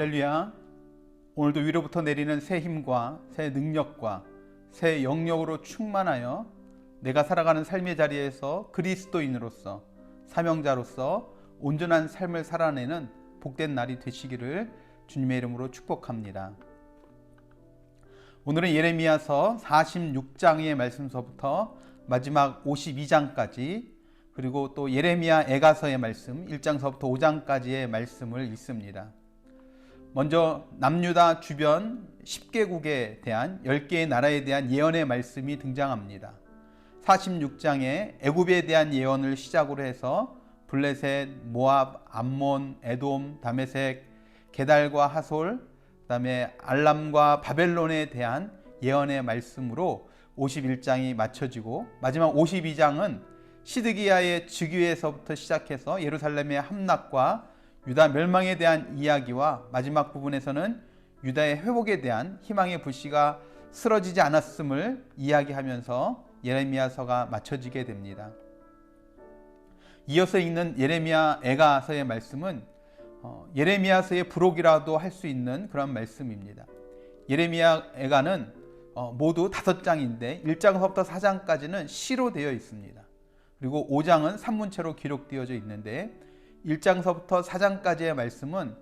할렐루야. 오늘도 위로부터 내리는 새 힘과 새 능력과 새 영역으로 충만하여 내가 살아가는 삶의 자리에서 그리스도인으로서 사명자로서 온전한 삶을 살아내는 복된 날이 되시기를 주님의 이름으로 축복합니다. 오늘은 예레미야서 46장의 말씀서부터 마지막 52장까지 그리고 또 예레미야 애가서의 말씀 1장서부터 5장까지의 말씀을 읽습니다. 먼저 남유다 주변 10개국에 대한 10개의 나라에 대한 예언의 말씀이 등장합니다. 46장에 애굽에 대한 예언을 시작으로 해서 블레셋, 모압, 암몬, 에돔, 다메섹, 게달과 하솔, 그다음에 알람과 바벨론에 대한 예언의 말씀으로 51장이 마쳐지고 마지막 52장은 시드기야의 즉위에서부터 시작해서 예루살렘의 함락과 유다 멸망에 대한 이야기와 마지막 부분에서는 유다의 회복에 대한 희망의 불씨가 쓰러지지 않았음을 이야기하면서 예레미야서가 마쳐지게 됩니다. 이어서 읽는 예레미야 애가서의 말씀은 예레미야서의 부록이라도 할 수 있는 그런 말씀입니다. 예레미야 애가는 모두 5장인데 1장서부터 4장까지는 시로 되어 있습니다. 그리고 5장은 산문체로 기록되어져 있는데 1장서부터 4장까지의 말씀은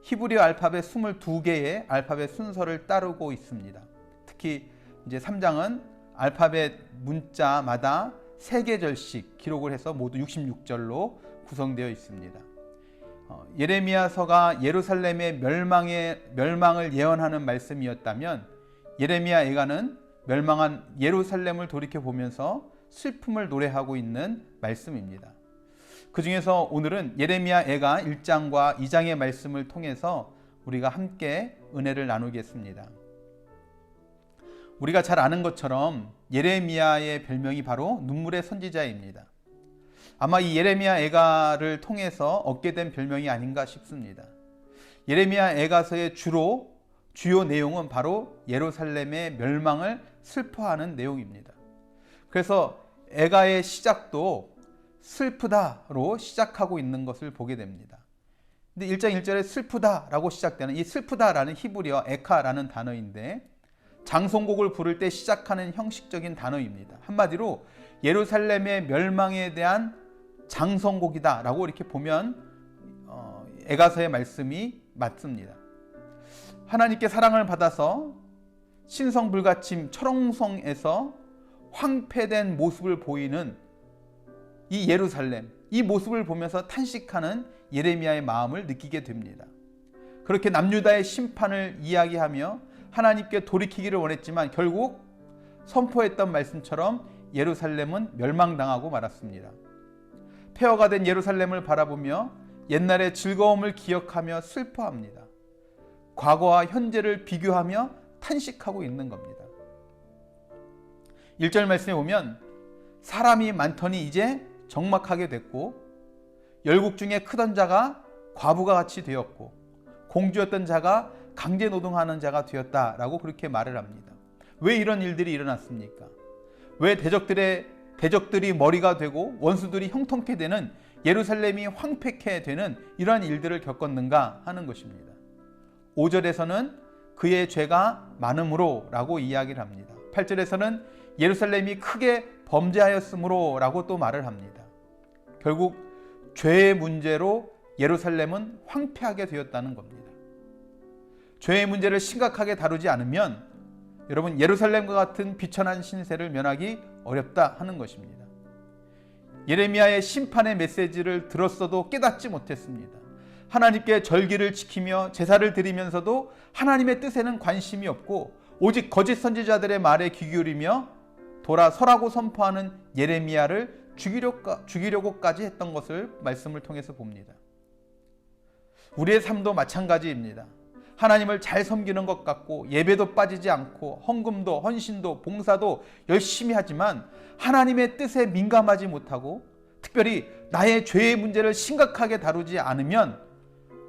히브리 알파벳 22개의 알파벳 순서를 따르고 있습니다. 특히 이제 3장은 알파벳 문자마다 3계절씩 기록을 해서 모두 66절로 구성되어 있습니다. 예레미야서가 예루살렘의 멸망을 예언하는 말씀이었다면 예레미야 애가는 멸망한 예루살렘을 돌이켜보면서 슬픔을 노래하고 있는 말씀입니다. 그 중에서 오늘은 예레미야 애가 1장과 2장의 말씀을 통해서 우리가 함께 은혜를 나누겠습니다. 우리가 잘 아는 것처럼 예레미야의 별명이 바로 눈물의 선지자입니다. 아마 이 예레미야 애가를 통해서 얻게 된 별명이 아닌가 싶습니다. 예레미야 애가서의 주요 내용은 바로 예루살렘의 멸망을 슬퍼하는 내용입니다. 그래서 애가의 시작도 슬프다로 시작하고 있는 것을 보게 됩니다. 근데 1장 1절에 슬프다라고 시작되는 이 슬프다라는 히브리어 에카라는 단어인데 장송곡을 부를 때 시작하는 형식적인 단어입니다. 한마디로 예루살렘의 멸망에 대한 장송곡이다라고 이렇게 보면 애가서의 말씀이 맞습니다. 하나님께 사랑을 받아서 신성 불가침 철옹성에서 황폐된 모습을 보이는 이 예루살렘, 이 모습을 보면서 탄식하는 예레미야의 마음을 느끼게 됩니다. 그렇게 남유다의 심판을 이야기하며 하나님께 돌이키기를 원했지만 결국 선포했던 말씀처럼 예루살렘은 멸망당하고 말았습니다. 폐허가 된 예루살렘을 바라보며 옛날의 즐거움을 기억하며 슬퍼합니다. 과거와 현재를 비교하며 탄식하고 있는 겁니다. 1절 말씀에 보면 사람이 많더니 이제 적막하게 됐고 열국 중에 크던 자가 과부가 같이 되었고 공주였던 자가 강제 노동하는 자가 되었다라고 그렇게 말을 합니다. 왜 이런 일들이 일어났습니까? 왜 대적들이 머리가 되고 원수들이 형통케 되는 예루살렘이 황폐케 되는 이러한 일들을 겪었는가 하는 것입니다. 5절에서는 그의 죄가 많음으로 라고 이야기를 합니다. 8절에서는 예루살렘이 크게 범죄하였으므로 라고 또 말을 합니다. 결국 죄의 문제로 예루살렘은 황폐하게 되었다는 겁니다. 죄의 문제를 심각하게 다루지 않으면 여러분 예루살렘과 같은 비천한 신세를 면하기 어렵다 하는 것입니다. 예레미야의 심판의 메시지를 들었어도 깨닫지 못했습니다. 하나님께 절기를 지키며 제사를 드리면서도 하나님의 뜻에는 관심이 없고 오직 거짓 선지자들의 말에 귀 기울이며 돌아서라고 선포하는 예레미야를 죽이려고까지 했던 것을 말씀을 통해서 봅니다. 우리의 삶도 마찬가지입니다. 하나님을 잘 섬기는 것 같고 예배도 빠지지 않고 헌금도 헌신도 봉사도 열심히 하지만 하나님의 뜻에 민감하지 못하고 특별히 나의 죄의 문제를 심각하게 다루지 않으면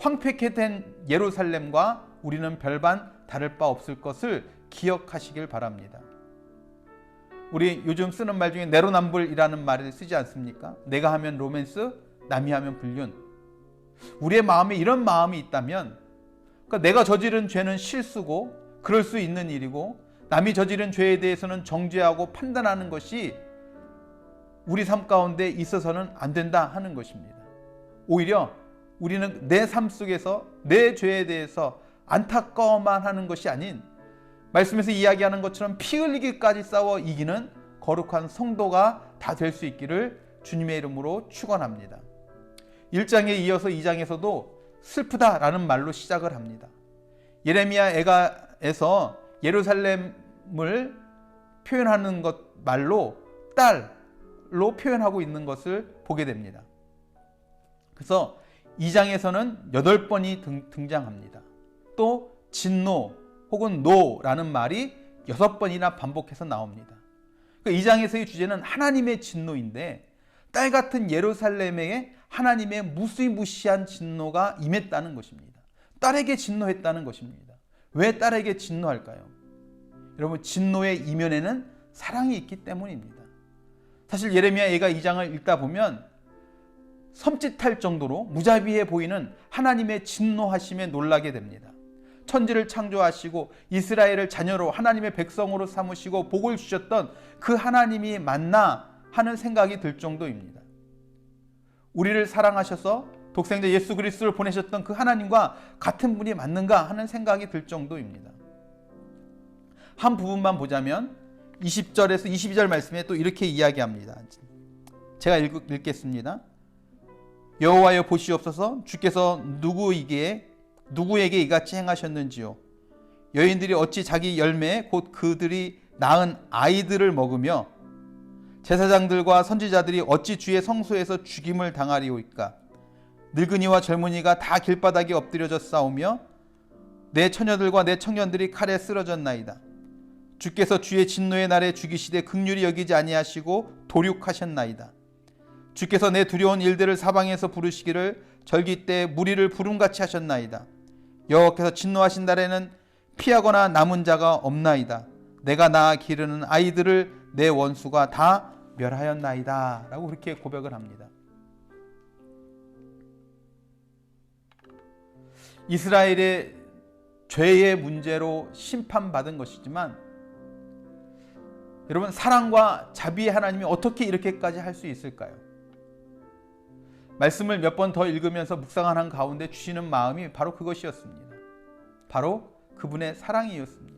황폐케 된 예루살렘과 우리는 별반 다를 바 없을 것을 기억하시길 바랍니다. 우리 요즘 쓰는 말 중에 내로남불이라는 말을 쓰지 않습니까? 내가 하면 로맨스, 남이 하면 불륜. 우리의 마음에 이런 마음이 있다면 그러니까 내가 저지른 죄는 실수고 그럴 수 있는 일이고, 남이 저지른 죄에 대해서는 정죄하고 판단하는 것이 우리 삶 가운데 있어서는 안 된다 하는 것입니다. 오히려 우리는 내 삶 속에서 내 죄에 대해서 안타까워만 하는 것이 아닌, 말씀에서 이야기하는 것처럼 피 흘리기까지 싸워 이기는 거룩한 성도가 다 될 수 있기를 주님의 이름으로 축원합니다. 1장에 이어서 2장에서도 슬프다라는 말로 시작을 합니다. 예레미야 애가에서 예루살렘을 표현하는 것 말로 딸로 표현하고 있는 것을 보게 됩니다. 그래서 2장에서는 8번이 등장합니다. 또 진노 혹은 노라는 말이 6번이나 반복해서 나옵니다. 2장에서의 주제는 하나님의 진노인데, 딸 같은 예루살렘에 하나님의 무시무시한 진노가 임했다는 것입니다. 딸에게 진노했다는 것입니다. 왜 딸에게 진노할까요? 여러분, 진노의 이면에는 사랑이 있기 때문입니다. 사실 예레미야 애가 2장을 읽다 보면 섬찟할 정도로 무자비해 보이는 하나님의 진노하심에 놀라게 됩니다. 천지를 창조하시고 이스라엘을 자녀로 하나님의 백성으로 삼으시고 복을 주셨던 그 하나님이 맞나 하는 생각이 들 정도입니다. 우리를 사랑하셔서 독생자 예수 그리스도를 보내셨던 그 하나님과 같은 분이 맞는가 하는 생각이 들 정도입니다. 한 부분만 보자면 20절에서 22절 말씀에 또 이렇게 이야기합니다. 제가 읽겠습니다. 여호와여 보시옵소서, 주께서 누구에게 이같이 행하셨는지요. 여인들이 어찌 자기 열매 곧 그들이 낳은 아이들을 먹으며 제사장들과 선지자들이 어찌 주의 성소에서 죽임을 당하리오이까. 늙은이와 젊은이가 다 길바닥에 엎드려져 싸우며 내 처녀들과 내 청년들이 칼에 쓰러졌나이다. 주께서 주의 진노의 날에 죽이시되 긍휼히 여기지 아니하시고 도륙하셨나이다. 주께서 내 두려운 일들을 사방에서 부르시기를 절기 때 무리를 부름같이 하셨나이다. 여호와께서 진노하신 날에는 피하거나 남은 자가 없나이다. 내가 낳아 기르는 아이들을 내 원수가 다 멸하였나이다 라고 그렇게 고백을 합니다. 이스라엘의 죄의 문제로 심판받은 것이지만, 여러분, 사랑과 자비의 하나님이 어떻게 이렇게까지 할 수 있을까요? 말씀을 몇 번 더 읽으면서 묵상하는 가운데 주시는 마음이 바로 그것이었습니다. 바로 그분의 사랑이었습니다.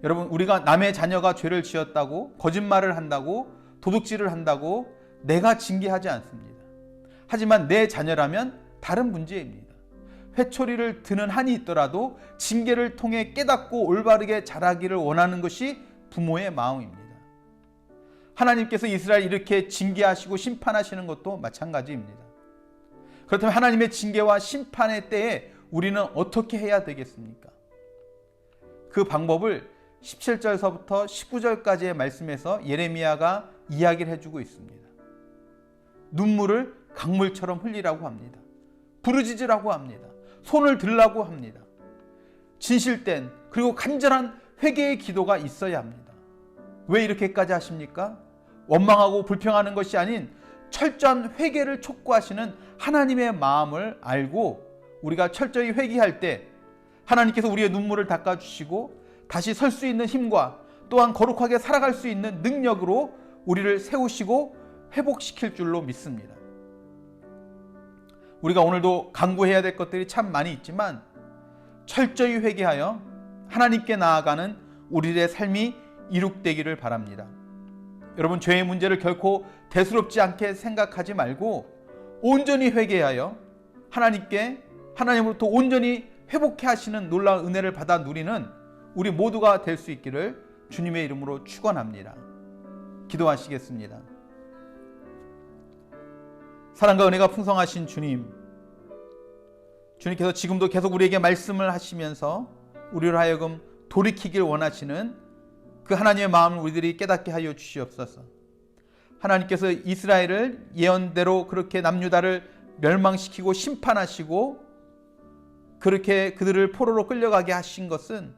여러분, 우리가 남의 자녀가 죄를 지었다고, 거짓말을 한다고, 도둑질을 한다고 내가 징계하지 않습니다. 하지만 내 자녀라면 다른 문제입니다. 회초리를 드는 한이 있더라도 징계를 통해 깨닫고 올바르게 자라기를 원하는 것이 부모의 마음입니다. 하나님께서 이스라엘 이렇게 징계하시고 심판하시는 것도 마찬가지입니다. 그렇다면 하나님의 징계와 심판의 때에 우리는 어떻게 해야 되겠습니까? 그 방법을 17절서부터 19절까지의 말씀에서 예레미야가 이야기를 해주고 있습니다. 눈물을 강물처럼 흘리라고 합니다. 부르짖으라고 합니다. 손을 들라고 합니다. 진실된 그리고 간절한 회개의 기도가 있어야 합니다. 왜 이렇게까지 하십니까? 원망하고 불평하는 것이 아닌 철저한 회개를 촉구하시는 하나님의 마음을 알고 우리가 철저히 회개할 때 하나님께서 우리의 눈물을 닦아주시고 다시 설 수 있는 힘과 또한 거룩하게 살아갈 수 있는 능력으로 우리를 세우시고 회복시킬 줄로 믿습니다. 우리가 오늘도 간구해야 될 것들이 참 많이 있지만 철저히 회개하여 하나님께 나아가는 우리의 삶이 이룩되기를 바랍니다. 여러분, 죄의 문제를 결코 대수롭지 않게 생각하지 말고 온전히 회개하여 하나님으로부터 온전히 회복해 하시는 놀라운 은혜를 받아 누리는 우리 모두가 될 수 있기를 주님의 이름으로 축원합니다. 기도하시겠습니다. 사랑과 은혜가 풍성하신 주님께서 지금도 계속 우리에게 말씀을 하시면서 우리를 하여금 돌이키길 원하시는 그 하나님의 마음을 우리들이 깨닫게 하여 주시옵소서. 하나님께서 이스라엘을 예언대로 그렇게 남유다를 멸망시키고 심판하시고 그렇게 그들을 포로로 끌려가게 하신 것은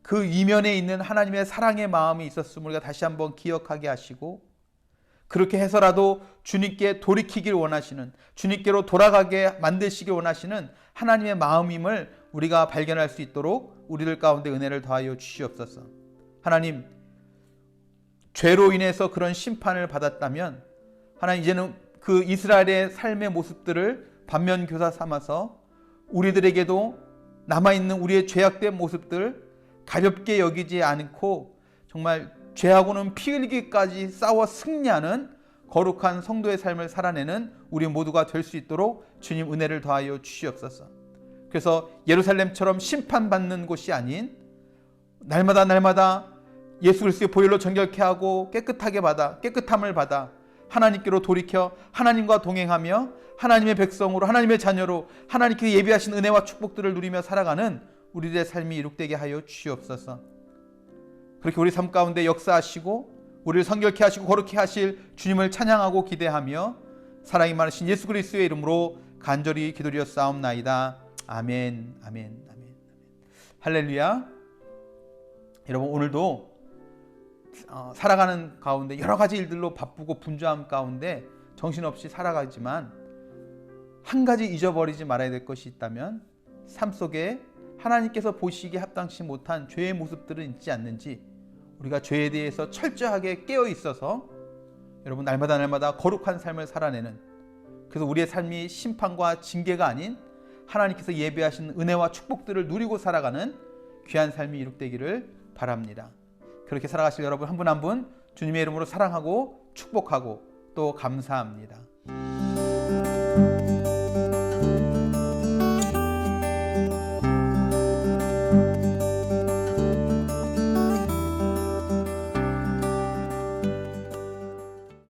그 이면에 있는 하나님의 사랑의 마음이 있었음을 우리가 다시 한번 기억하게 하시고, 그렇게 해서라도 주님께 돌이키길 원하시는, 주님께로 돌아가게 만드시길 원하시는 하나님의 마음임을 우리가 발견할 수 있도록 우리들 가운데 은혜를 더하여 주시옵소서. 하나님, 죄로 인해서 그런 심판을 받았다면 하나님 이제는 그 이스라엘의 삶의 모습들을 반면교사 삼아서 우리들에게도 남아있는 우리의 죄악된 모습들 가볍게 여기지 않고 정말 죄하고는 피 흘리기까지 싸워 승리하는 거룩한 성도의 삶을 살아내는 우리 모두가 될 수 있도록 주님 은혜를 더하여 주시옵소서. 그래서 예루살렘처럼 심판받는 곳이 아닌 날마다 예수 그리스도의 보혈로 정결케 하고 깨끗함을 받아 하나님께로 돌이켜 하나님과 동행하며 하나님의 백성으로, 하나님의 자녀로 하나님께서 예비하신 은혜와 축복들을 누리며 살아가는 우리들의 삶이 이룩되게 하여 주시옵소서. 그렇게 우리 삶 가운데 역사하시고 우리를 성결케 하시고 거룩케 하실 주님을 찬양하고 기대하며 사랑이 많으신 예수 그리스도의 이름으로 간절히 기도드렸사옵나이다. 아멘, 아멘, 아멘. 할렐루야. 여러분, 오늘도 살아가는 가운데 여러 가지 일들로 바쁘고 분주함 가운데 정신없이 살아가지만 한 가지 잊어버리지 말아야 될 것이 있다면 삶 속에 하나님께서 보시기에 합당치 못한 죄의 모습들은 있지 않는지 우리가 죄에 대해서 철저하게 깨어 있어서 여러분 날마다 거룩한 삶을 살아내는, 그래서 우리의 삶이 심판과 징계가 아닌 하나님께서 예배하신 은혜와 축복들을 누리고 살아가는 귀한 삶이 이룩되기를 바랍니다. 그렇게 살아가실 여러분 한 분 한 분 주님의 이름으로 사랑하고 축복하고 또 감사합니다.